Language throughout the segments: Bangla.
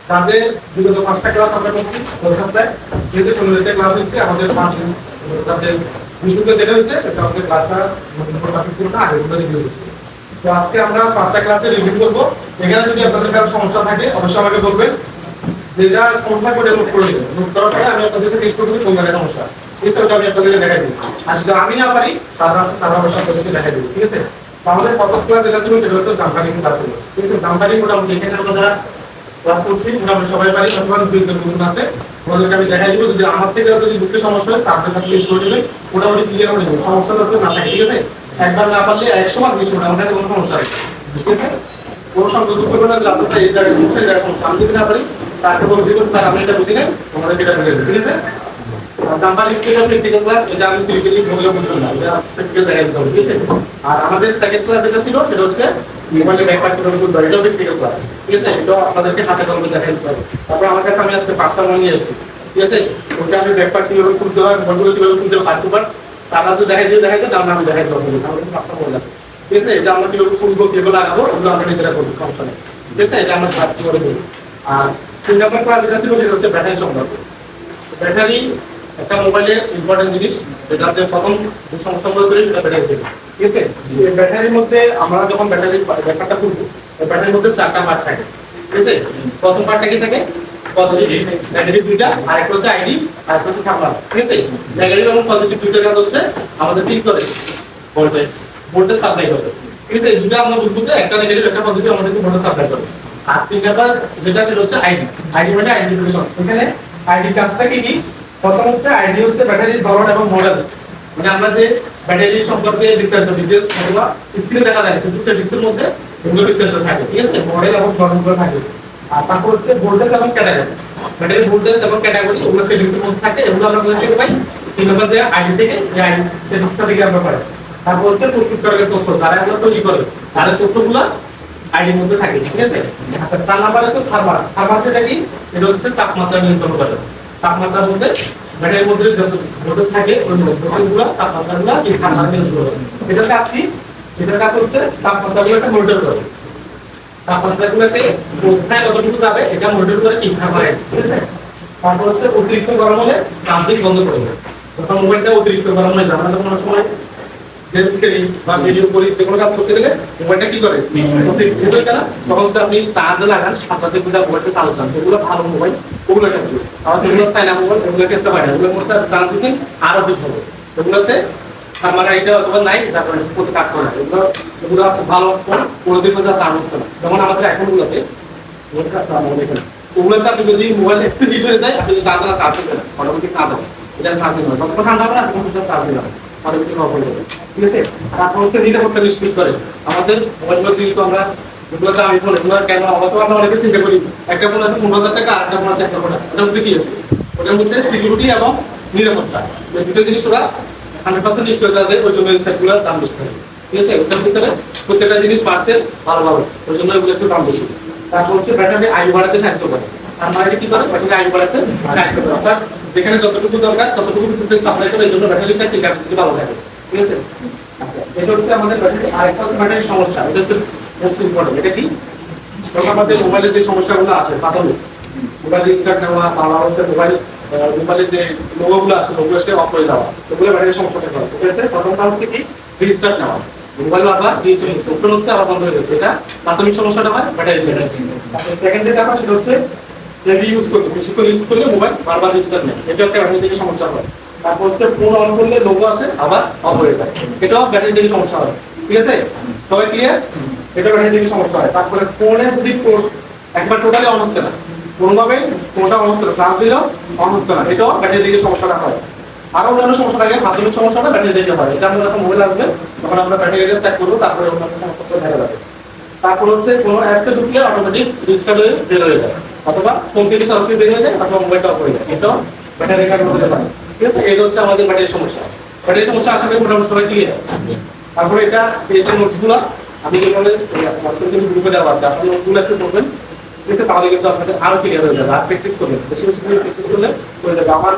তাদের বিগত 5টা ক্লাস আমরা করছি গত সপ্তাহে, যেহেতু 16টা ক্লাস হয়েছে আমাদের 5 দিন তাদের ইউটিউবে যেটা হয়েছে এটা আমাদের ক্লাসটা নতুন করে বাকি ছিল না, আগে গুলো রিভিউ হচ্ছে। তো আজকে আমরা 5টা ক্লাসে রিভিউ করবো। এখানে যদি আপনাদের কারো সমস্যা থাকে অবশ্যই আমাকে বলবেন, যেটা সমস্যা করে নোট করে নেবেন। নোট করার পরে আমি আপনাদেরকে টেস্ট করবো কোন জায়গায় সমস্যা, এই সেটা আমি আপনাদেরকে দেখাই দেবো। আর যদি আমি না পারি স্যার আছে, স্যার অবশ্যই আপনাদেরকে দেখাই দেবো, ঠিক আছে? আমাদের প্রথম ক্লাস যেটা ছিল সেটা হচ্ছে জাম্পারিং ক্লাস ছিল, ঠিক আছে? জাম্পারিং মোটামুটি এখানে আমরা যারা ক্লাস করছি মোটামুটি সবাই পারি, অথবা 2 জন আছে, ওদেরকে আমি দেখাই দিব। যদি আমার থেকে যদি বুঝতে সমস্যা হয় স্যারদের কাছে টেস্ট করে নেবেন, মোটামুটি ক্লিয়ার হয়ে যাবে, সমস্যা যাতে না থাকে, ঠিক আছে? একবার না পারলে 100 বার জিজ্ঞেস করবেন, আমার কাছে কোনো সমস্যা নেই, ঠিক আছে? কোনো সংযোগ করবে না যে আপনার এই জায়গায় সমস্যা, এই জায়গায় সমস্যা, আমি যদি না পারি স্যারকে বলে দিব স্যার আমি এটা বুঝি না, আমাদের এটা বুঝে দেবেন, ঠিক আছে? জাম্পারিং থেকে প্র্যাকটিক্যাল ক্লাস, এটা আমি থিওরিক্যালি বলে বুঝলাম না, এটা প্র্যাকটিক্যাল দেখাই দিতে হবে, ঠিক আছে? আর আমাদের সেকেন্ড ক্লাস যেটা ছিল সেটা হচ্ছে মোবাইলে ব্যাকপার্ট কিভাবে করতে হয়, এটা প্র্যাকটিক্যাল ক্লাস, ঠিক আছে? এটা আপনাদেরকে হাতে কলমে দেখাই দিতে হবে। তারপর আমার কাছে আমি আজকে 5টা মনে নিয়ে এসেছি, ঠিক আছে? ওটা আমি ব্যাকপার্ট কিভাবে করতে হয়, মোবাইলগুলো কিভাবে করতে হয়, পার্ট সারা যদি দেখাই দিয়ে তাহলে আমি দেখাই দেবো, আমার কাছে 5টা মনে আছে, ঠিক আছে? এটা আমরা কিভাবে করবো, কিভাবে লাগাবো, ওগুলো আমরা নিজেরা করবো, সমস্যা নেই, ঠিক আছে? এটা আমরা ক্লাস কিভাবে করবো। আর 3 নম্বর ক্লাস যেটা ছিল সেটা হচ্ছে ব্যাটারি সম্পর্কে। ব্যাটারি একটা মোবাইলের ইম্পর্টেন্ট জিনিস, যেটা যে প্রথম যে সমস্যাগুলো তৈরি সেটা ব্যাটারি থেকে, ঠিক আছে? এই ব্যাটারির মধ্যে আমরা যখন ব্যাটারির ব্যাপারটা করবো, ব্যাটারির মধ্যে 4টা পার্ট থাকে, ঠিক আছে? প্রথম পার্টটা কি থাকে? পজিটিভ নেগেটিভ দুইটা, আর একটা হচ্ছে আইডি, আর একটা হচ্ছে থার্মাল, ঠিক আছে? নেগেটিভ এবং পজিটিভ দুইটার কাজ হচ্ছে আমাদের ঠিক করে ভোল্টেজ ভোল্টেজ সাপ্লাই করে, ঠিক আছে? এই দুটো আমরা বুঝবো যে একটা নেগেটিভ একটা পজিটিভ আমাদেরকে ভোল্টেজ সাপ্লাই করে। আর 3 নাম্বার যেটা সেটা হচ্ছে আইডি। আইডি মানে আইডেন্টিফিকেশন। এখানে আইডি কাজটা কি? প্রথম হচ্ছে আইডি হচ্ছে ব্যাটারির ধরন এবং মডেল, মানে আমরা যে ব্যাটারি সম্পর্কে বিস্তারিত ডিটেইলস এগুলো স্ক্রিনে দেখা যায়, কিন্তু সেটিংসের মধ্যে এগুলো বিস্তারিত থাকে, ঠিক আছে? মডেল এবং ধরনগুলো থাকে। আর তারপর হচ্ছে ভোল্টেজ এবং ক্যাটাগরি, ব্যাটারির ভোল্টেজ এবং ক্যাটাগরি ওগুলো সেটিংসের মধ্যে থাকে, এগুলো আমরা কোথা থেকে পাই? 3 নম্বর যে আইডি থেকে, এই আইডি সেটিংসটা থেকে আমরা পাই। তারপর হচ্ছে প্রস্তুতকারকের তথ্য, যারা এগুলো তৈরি করে তাদের তথ্যগুলো আইডির মধ্যে থাকে, ঠিক আছে? আচ্ছা, 4 নাম্বার হচ্ছে থার্মাল। থার্মাল যেটা কি? এটা হচ্ছে তাপমাত্রা নিয়ন্ত্রণ করে। তাপমাত্রার মধ্যে ব্যাটারির মধ্যে যত ভোল্টেজ থাকে ওই ভোল্টেজগুলো তাপমাত্রাগুলো এই থার্মাল নিয়ন্ত্রণ করে। এটার কাজ কি? এটার কাজ হচ্ছে তাপমাত্রাগুলোকে মনিটর করে। তাপমাত্রাগুলোকে কোথায় কতটুকু যাবে এটা মনিটর করে ঠিক থার্মাল, ঠিক আছে? তারপর হচ্ছে অতিরিক্ত গরম হলে চার্জিং বন্ধ করে দেবে। যখন মোবাইলটা অতিরিক্ত গরম হয়ে যায়, আমরা যখন অনেক সময় গেমস খেলি বা ভিডিও করি, যে কোনো কাজ করতে গেলে মোবাইলটা কি করে? অতিরিক্ত হয়ে গেল, তখন তো আপনি চার্জে লাগান, আপনাদের যেটা মোবাইলটা চালু চান, যেগুলো ভালো মোবাইল ওগুলো কেন? আমাদের যেগুলো চাইনা মোবাইল ওগুলো কিনতে পারে না, ওগুলোর মধ্যে চার্জ দিচ্ছেন আরো ঠিক হবে, ওগুলোতে মানে এটা অথবা নাই যার কারণে প্রতি কাজ করে না। এগুলো ভালো ফোন কোনোদিন মধ্যে চার্জ হচ্ছে না, যেমন আমাদের এখনগুলোতে ওগুলোতে আপনি যদি মোবাইল একটু হিট হয়ে যায়, আপনি চার্জ না চার্জ করবেন না, অটোমেটিক চার্জ হবে, এটা চার্জ নেবেন, যত ঠান্ডা হবে না তখন চার্জ নেবেন, অটোমেটিক অফ হয়ে যাবে, ঠিক আছে? তারপর হচ্ছে নিরাপত্তা নিশ্চিত করে। আমাদের মোবাইলগুলো কিন্তু আমরা যেগুলোতে আমি ফোন এগুলো কেন হয়তো আমরা অনেকে চিন্তা করি, একটা ফোন আছে 15,000 টাকা, আর একটা ফোন আছে 1 লক্ষ টাকা, ওটার মধ্যে কি আছে? ওটার মধ্যে সিকিউরিটি এবং নিরাপত্তা, এই দুটো জিনিস ওরা 100% নিশ্চয়তা দেয়, ওই জন্য এই সেটগুলোর দাম বেশি থাকে, ঠিক আছে? ওটার ভিতরে প্রত্যেকটা জিনিস পার্সেল ভালোভাবে, ওই জন্য এগুলো একটু দাম বেশি। তারপর হচ্ছে ব্যাটারি আয়ু বাড়াতে সাহায্য করে। আর মানে কি করে? ব্যাটারি আয়ু বাড়াতে সাহায্য করে, অর্থাৎ যেখানে যতটুকু দরকার ততটুকু বিদ্যুৎ সাপ্লাই করে, এই জন্য ব্যাটারিটা ঠিক আছে, ভালো থাকে, ঠিক আছে? আচ্ছা, এটা হচ্ছে আমাদের ব্যাটারি। আরেকটা হচ্ছে ব্যাটারির সমস্যা, এটা হচ্ছে মোস্ট ইম্পর্টেন্ট। এটা কি? তখন আমাদের মোবাইলের যে সমস্যাগুলো আসে, প্রাথমিক মোবাইল স্টার্ট নেওয়া, বা হচ্ছে মোবাইলের যে লোগোগুলো আসে, লোগো এসে অফ হয়ে যাওয়া, ওগুলো ব্যাটারির সমস্যা করে, ঠিক আছে? প্রথমটা হচ্ছে কি? রিস্টার্ট নেওয়া, মোবাইল আবার ওপেন হচ্ছে আবার বন্ধ হয়ে যাচ্ছে, এটা প্রাথমিক সমস্যাটা হয় ব্যাটারি। সেকেন্ড যেটা হয় সেটা হচ্ছে হেভি ইউজ করলে, বেশিক্ষণ ইউজ করলে মোবাইল বারবার রিস্টার্ট নেয়, এটা একটা ব্যাটারি থেকে সমস্যা হয়। তারপর হচ্ছে ফোন অন করলে লোগো আসে আবার অফ হয়ে যায়, এটাও ব্যাটারি থেকে সমস্যা হয়, ঠিক আছে? সবাই ক্লিয়ার? এটা ব্যাটারি থেকে সমস্যা হয়। তারপরে ফোনে যদি একবার টোটালি অন হচ্ছে না, কোনোভাবে ফোনটা অন হচ্ছে না, চার্জ দিলেও অন হচ্ছে না, এটাও ব্যাটারি থেকে সমস্যাটা হয়। আরো অন্যান্য সমস্যা থাকে, প্রাথমিক সমস্যাটা ব্যাটারি থেকে হয়, এটা আমরা যখন মোবাইল আসবে তখন আমরা ব্যাটারিটা চেক করবো, তারপরে অন্যান্য সমস্যা দেখা যাবে। তারপর হচ্ছে কোনো অ্যাপসে ঢুকলে অটোমেটিক রিস্টার্ট হয়ে বের হয়ে যায়, অথবা ফোন থেকে সরাসরি বের হয়ে যায়, অথবা মোবাইলটা অফ হয়ে যায়, এটাও ব্যাটারি কারণে হতে পারে, ঠিক আছে? এটা হচ্ছে আমাদের ব্যাটারির সমস্যা। ব্যাটারির সমস্যা আশা করি মোটামুটি সবাই ক্লিয়ার। তারপরে এটা এই যে নোটসগুলো আমি কিভাবে হোয়াটসঅ্যাপ গ্রুপে দেওয়া আছে, আপনি নোটসগুলো একটু করবেন, ঠিক আছে? তাহলে কিন্তু আপনাদের আরো ক্লিয়ার হয়ে যাবে। আর প্র্যাকটিস করবেন, বেশি বেশি করে প্র্যাকটিস করলে হয়ে যাবে। আমার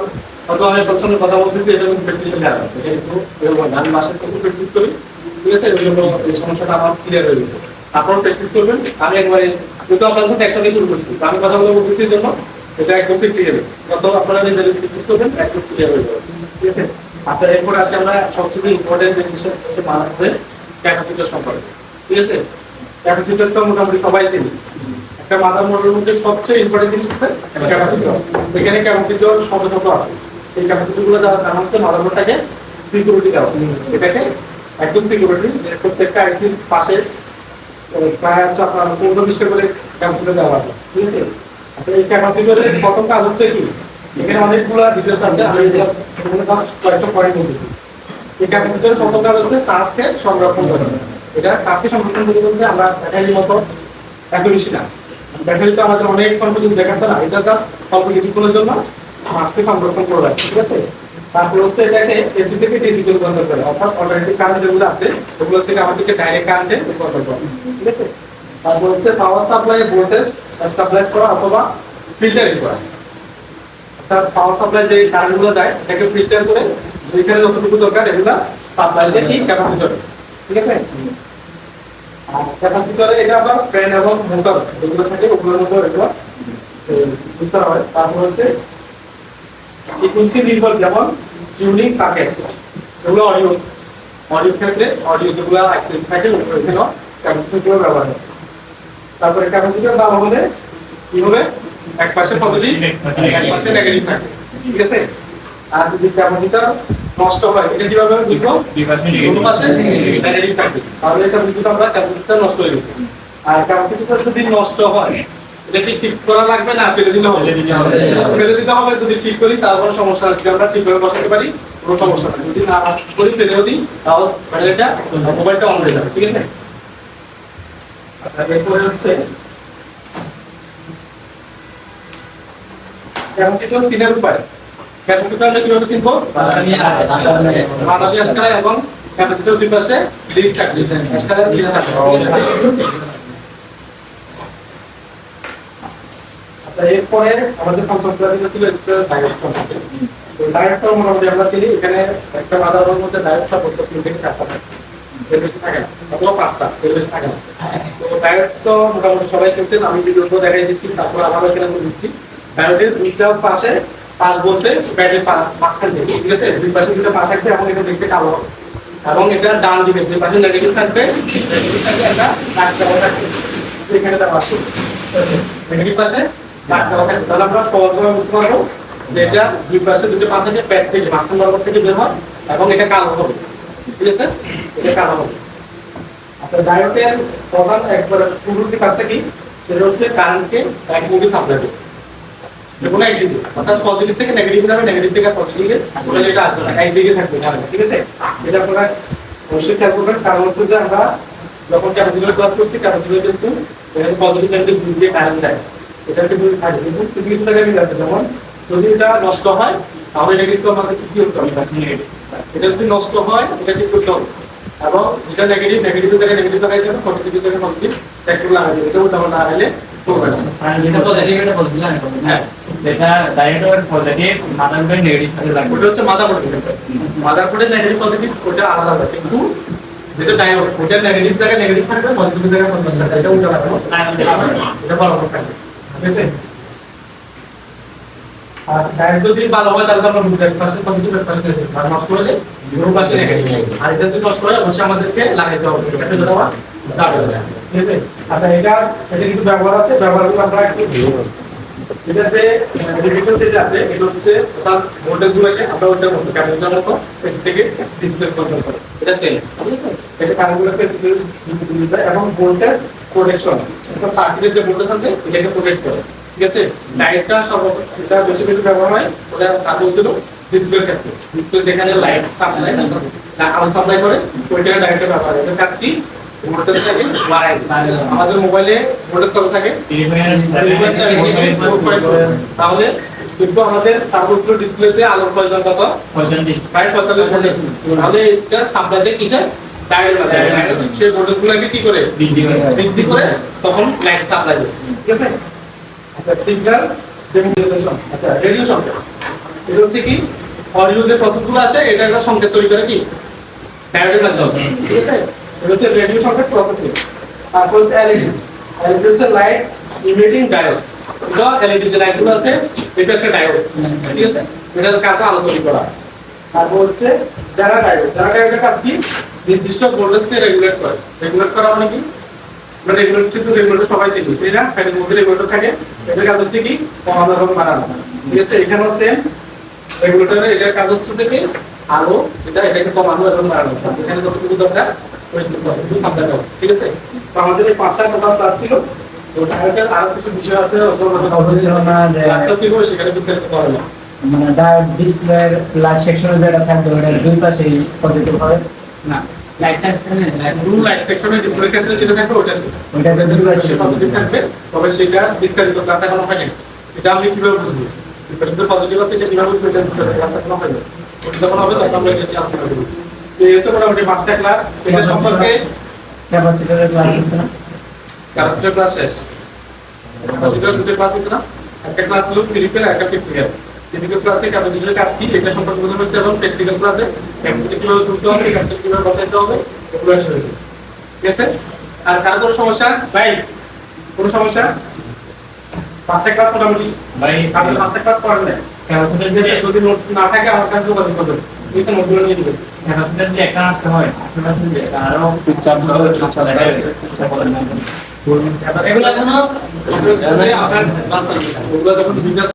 হয়তো আমি প্রথমে কথা বলতেছি, এটা কিন্তু প্র্যাকটিসে দেওয়া যাবে, এটা কিন্তু আমি মাসের কিছু প্র্যাকটিস করি, ঠিক আছে? এই জন্য এই সমস্যাটা আমার ক্লিয়ার হয়ে গেছে। তারপর প্র্যাকটিস করবেন। আমি একবারে কিন্তু আপনার সাথে একসাথে শুরু করছি আমি কথাগুলো বলতেছি এর জন্য এটা একদম ক্লিয়ার যত আপনারা নিজেদের প্র্যাকটিস করবেন একদম ক্লিয়ার হয়ে যাবে ঠিক আছে আচ্ছা এরপরে আসি আমরা সবচেয়ে ইম্পর্টেন্ট জিনিসটা হচ্ছে মানবদের ক্যাপাসিটর সম্পর্কে ঠিক আছে ক্যাপাসিটর তো মোটামুটি সবাই চিনি একটা মাদার বোর্ডের মধ্যে সবচেয়ে ইম্পর্টেন্ট জিনিস হচ্ছে ক্যাপাসিটর এখানে ক্যাপাসিটর শত শত আছে এই ক্যাপাসিটরগুলো যারা জানা হচ্ছে মাদার বোর্ডটাকে সিকিউরিটি দেওয়া এটাকে একদম সিকিউরিটি প্রত্যেকটা আইসির পাশে প্রায় 15-20 করে ক্যাপাসিটর দেওয়া আছে ঠিক আছে আচ্ছা এই ক্যাপাসিটরের প্রথম কাজ হচ্ছে কি এখানে অনেকগুলো ডিটেইলস আছে আমি এখানে জাস্ট কয়েকটা পয়েন্ট বলতেছি এই ক্যাপাসিটরের প্রথম কাজ হচ্ছে চার্জকে সংরক্ষণ করা এটা চার্জকে সংরক্ষণ করতে বলতে আমরা ব্যাটারির মতো এত বেশি না ব্যাটারিতে আমাদের অনেক কনফিউজ দেখাতে না এটা জাস্ট অল্প কিছুক্ষণের জন্য চার্জকে সংরক্ষণ করে রাখে ঠিক আছে তারপর হচ্ছে এটাকে এসি থেকে ডিসি তে রূপান্তর করে অর্থাৎ অল্টারনেটিভ কারেন্ট যেগুলো আছে ওগুলো থেকে আমাদেরকে ডাইরেক্ট কারেন্টে রূপান্তর করে ঠিক আছে তারপর হচ্ছে পাওয়ার সাপ্লাই ভোল্টেজ স্টেবিলাইজ করা অথবা ফিল্টারিং করা অর্থাৎ পাওয়ার সাপ্লাই যে কারেন্টগুলো যায় এটাকে ফিল্টার করে যেখানে যতটুকু দরকার এগুলো সাপ্লাই দেয় এই ক্যাপাসিটরে ঠিক আছে ক্যাপাসিটরে এটা আবার ফ্যান এবং মোটর যেগুলো থাকে ওগুলোর মধ্যে এগুলো বুঝতে হয় তারপর হচ্ছে ফ্রিকোয়েন্সি নির্ভর যেমন টিউনিং সার্কিট এগুলো অডিও ক্ষেত্রে অডিও যেগুলো আইসোলেট থাকে ওগুলো ক্যাপাসিটর ব্যবহার হয় তারপরে ক্যাপাসিটর ভালো হলে কি হবে এক পাশে পজিটিভ এক পাশে নেগেটিভ থাকে ঠিক আছে আর যদি ক্যাপাসিটর নষ্ট হয় এটা কিভাবে বুঝবো দুই পাশে নেগেটিভ থাকে তাহলে এটা বুঝতে আমরা ক্যাপাসিটর নষ্ট হয়ে গেছে আর ক্যাপাসিটর যদি নষ্ট হয় এটা কি ঠিক করা লাগবে না ফেলে দিতে হবে ফেলে দিতে হবে যদি ঠিক করি তার কোনো সমস্যা আছে আমরা ঠিকভাবে বসাতে পারি কোনো সমস্যা নেই যদি না করি ফেলেও দিই তাহলে ব্যাটারিটা মোবাইলটা অন হয়ে যাবে ঠিক আছে আচ্ছা এরপরে হচ্ছে ক্যাপাসিটর সিনের উপায় ক্যাপাসিটর আমরা কিভাবে চিনবো বাতাবি আশকারা এবং ক্যাপাসিটর দুই পাশে লিড থাকবে আশকারা লিড থাকবে আচ্ছা এরপরে আমাদের কনসেপ্টটা ছিল ডায়োড ডায়োডটা মোটামুটি আমরা চিনি এখানে একটা মাদারবোর্ডের মধ্যে ডায়োড সাপোর্ট 3 থেকে 4টা থাকে এর বেশি থাকে না অথবা 5টা এর বেশি থাকে না তো ডায়োড তো মোটামুটি সবাই চিনছেন আমি ভিডিওতে দেখাই দিচ্ছি তারপর আবারও এখানে দিচ্ছি ডায়োডের দুইটা পাশে পাশ বলতে ব্যাটারি মাঝখান থেকে ঠিক আছে দুই পাশে দুটো পা থাকবে এবং এটা দেখতে কালো এবং এটা ডান দিকে দুই পাশে নেগেটিভ থাকবে একটা ডার্ক কালার থাকবে এখানে দেওয়া আছে নেগেটিভ পাশে ডার্ক কালার থাকবে তাহলে আমরা সহজভাবে বুঝতে পারবো যে এটা দুই পাশে দুটো পা থেকে প্যাড থেকে মাঝখান বরাবর থেকে বের হয় এবং এটা কালো হবে ঠিক আছে এটা কালো হবে আচ্ছা ডায়োডের প্রধান একবার শুরুর যে কাজটা কি সেটা হচ্ছে কারেন্টকে এক মোডে সাপ্লাই দেবে যেকোনো একদিকে অর্থাৎ পজিটিভ থেকে নেগেটিভ যাবে নেগেটিভ থেকে পজিটিভে তাহলে এটা আসবে না একদিকে থাকবে ঠিক আছে এটা আপনারা অবশ্যই খেয়াল করবেন কারণ হচ্ছে যে আমরা যখন ক্যাপাসিটর ক্লাস করছি ক্যাপাসিটর কিন্তু এখানে পজিটিভ নেগেটিভ দুই দিয়ে কারেন্ট যায় এটা কিন্তু থাকে কিন্তু কিছু কিছু জায়গায় মিল আছে যেমন যদি এটা নষ্ট হয় তাহলে এটা কিন্তু আমাদের কি করতে হবে নেগেটিভ এটা যদি নষ্ট হয় এটা কি করতে হবে এবং এটা নেগেটিভ নেগেটিভ জায়গায় নেগেটিভ জায়গায় যাবে পজিটিভ জায়গায় পজিটিভ সেক্টর লাগাবে এটা উল্টা না হলে চলবে না এটা পজিটিভ এটা পজিটিভ না হ্যাঁ এটা ডায়োডের পজিটিভ মাদারবোর্ডের নেগেটিভ থাকে লাগবে ওটা হচ্ছে মাদারবোর্ডের নেগেটিভ পজিটিভ ওটা আলাদা হবে কিন্তু যেটা ডায়োড ওটা নেগেটিভ জায়গায় নেগেটিভ থাকবে পজিটিভ জায়গায় পজিটিভ থাকবে এটা উল্টা হবে এটা বরাবর থাকবে ঠিক আছে আর ডায়োড যদি ভালো হয় তাহলে আমরা বুঝতে পারছি পাশে পজিটিভ পাশে নেগেটিভ আর নষ্ট হলে দুটো পাশে নেগেটিভ আর এটা যদি নষ্ট হয় অবশ্যই আমাদেরকে লাগাইতে হবে এটা দেওয়া যাবে না ঠিক আছে আচ্ছা এটা কিছু ব্যবহার আছে ব্যবহারগুলো আমরা একটু এটা যে ডিজিটাল যেটা আছে এটা হচ্ছে তার ভোল্টেজগুলোকে আমরা ওটার মতো ক্যাপাসিটর মতো এসি থেকে ডিসপ্লে কন্ট্রোল করে এটা সেল ঠিক আছে এটা কারেন্টগুলোকে এসি থেকে ডিসপ্লে যায় এবং ভোল্টেজ প্রোটেকশন এটা সার্কিটের যে ভোল্টেজ আছে এটাকে প্রোটেক্ট করে ঠিক আছে লাইটটা সেটা বেশি বেশি ব্যবহার হয় ওটা সার্কিট ছিল ডিসপ্লের ক্ষেত্রে ডিসপ্লে যেখানে লাইট সাপ্লাই না আলো সাপ্লাই করে ওইটা ডাইরেক্ট ব্যবহার হয় এটা কাজ কি ভোল্টেজ থাকে আমাদের মোবাইলে ভোল্টেজ কত থাকে তাহলে কিন্তু আমাদের সার্কিট ডিসপ্লেতে আলোর প্রয়োজন কত 45 ভোল্টেজ তাহলে এটা সাপ্লাইতে কিসে ডায়োড সেই ভোল্টেজগুলোকে কি করে বৃদ্ধি করে তখন লাইট সাপ্লাই দেয় ঠিক আছে আচ্ছা সিগন্যাল ডেমোনিটাইজেশন আচ্ছা রেডিও সংকেত এটা হচ্ছে কি অডিও যে প্রসেসগুলো আসে এটা একটা সংকেত তৈরি করে কি ডায়োডের মাধ্যমে ঠিক আছে এটা হচ্ছে রেডিও সংকেত প্রসেসিং তারপর হচ্ছে এলইডি হচ্ছে লাইট ইমিটিং ডায়োড। এটা এলইডি যে লাইটগুলো আছে এটা একটা ডায়োড, ঠিক আছে? এটার কাজ আলো তৈরি করা। তারপর হচ্ছে যারা ডায়োড, যারা ডায়োডের কাজ কি? নির্দিষ্ট ভোল্টেজকে রেগুলেট করে। রেগুলেট করা মানে কি? মানে রেগুলেটর কিন্তু রেগুলেটর সবাই চিনি, তাই না? ফ্যানের মধ্যে রেগুলেটর থাকে, এটার কাজ হচ্ছে কি? কমানো এবং বাড়ানো, ঠিক আছে? এখানেও সেম, রেগুলেটরের এটার কাজ হচ্ছে কি? আলো এটাকে কমানো এবং বাড়ানো। এখানে যতটুকু দরকার ওইটুকু সাপ্লাই দাও, ঠিক আছে? তো আমাদের এই 5টা টোটাল ক্লাস ছিল। তো ডায়োডের আরো কিছু বিষয় আছে, ক্লাসটা ছিল সেখানে বিস্তারিত করা হবে। মানে ডায়োড ডিসপ্লের লাইট সেকশনে যেটা থাকবে ওটা দুই পাশেই পদ্ধতি হবে না লাইট সেকশনে ব্লু লাইট সেকশনে ডিসপ্লে ক্ষেত্রে যেটা থাকবে ওটাতে দুই পাশে পজিটিভ থাকবে, তবে সেটা বিস্তারিত ক্লাস এখনো হয়নি। এটা আমি কিভাবে বুঝবো এটা পজিটিভ আছে, এটা কিভাবে বুঝবো এটা বিস্তারিত ক্লাস এখনো হয়নি। ওটা যখন হবে তখন আমরা এটা আলোচনা করব। এই হচ্ছে মোটামুটি 5টা ক্লাস। এটা সম্পর্কে ক্যাপাসিটরের ক্লাস আছে না ক্যাপাসিটর ক্লাস শেষ। ক্যাপাসিটর দুটো ক্লাস আছে না, একটা ক্লাস হলো থিওরিক্যাল আর একটা প্র্যাকটিক্যাল। থিওরিক্যাল ক্লাসে ক্যাপাসিটরের কাজ কি এটা সম্পর্কে বোঝানো হয়েছে, এবং প্র্যাকটিক্যাল ক্লাসে ক্যাপাসিটর কিভাবে তুলতে হবে, ক্যাপাসিটর কিভাবে বসাতে হবে এগুলো নিয়ে হয়েছে, ঠিক আছে? আর কার কোনো সমস্যা ভাই? কোনো সমস্যা? 5টা ক্লাস মোটামুটি ভাই আপনি 5টা ক্লাস করেন না, ক্যাপাসিটর যে যদি নোট না থাকে আমার কাছে যোগাযোগ করবেন, এই তো নোটগুলো নিয়ে দিবেন। ক্যাপাসিটর দিয়ে একটা রাখতে হয় আসলে আছে আরো চাপ ধরে এগুলো এখনো আপনার ক্লাস ওগুলো যখন